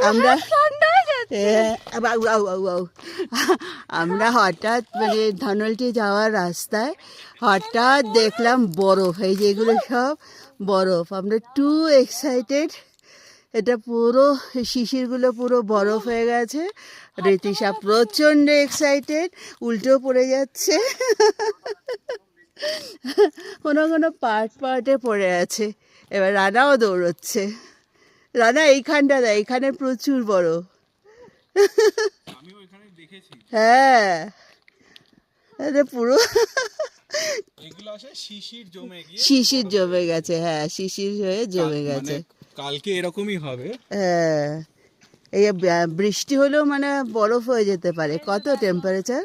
আমরা আমরা হঠাৎ মানে ধনলটি যাওয়ার রাস্তায় হঠাৎ দেখলাম বরফ, এই যেগুলো সব বরফ। আমরা টু এক্সাইটেড, এটা পুরো শিশিরগুলো পুরো বরফ হয়ে গেছে। রীতিশা প্রচণ্ড এক্সাইটেড, উল্টো পড়ে যাচ্ছে, কোনো কোনো পার্টে পড়ে আছে। এবার রানাও দৌড়চ্ছে। রানা এইখানটা দেয়, এইখানে প্রচুর বরফ। হ্যাঁ, এটা পুরো শিশির জমে গেছে। হ্যাঁ, শিশির হয়ে জমে গেছে। কালকে এরকমই হবে। হ্যাঁ, এই বৃষ্টি হলেও মানে বরফ হয়ে যেতে পারে। কত টেম্পারেচার?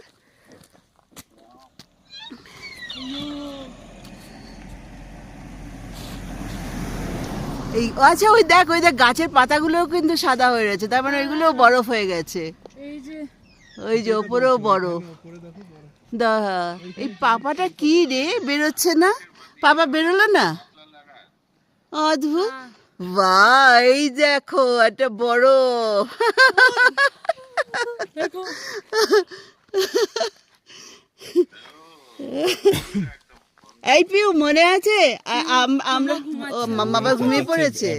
এই আচ্ছা, ওই দেখ গাছের পাতাগুলোও কিন্তু সাদা হয়ে রয়েছে, তার মানে ওইগুলোও বরফ হয়ে গেছে। ওই যে ওপরেও বরফ। এই পাপাটা কি রে, বেরোচ্ছে না? পাপা বেরোলো না, অদ্ভুত। বাহ, এই দেখো একটা বড় এই পিউ মনে আছে আমরা বাবা ঘুমিয়ে পড়েছে।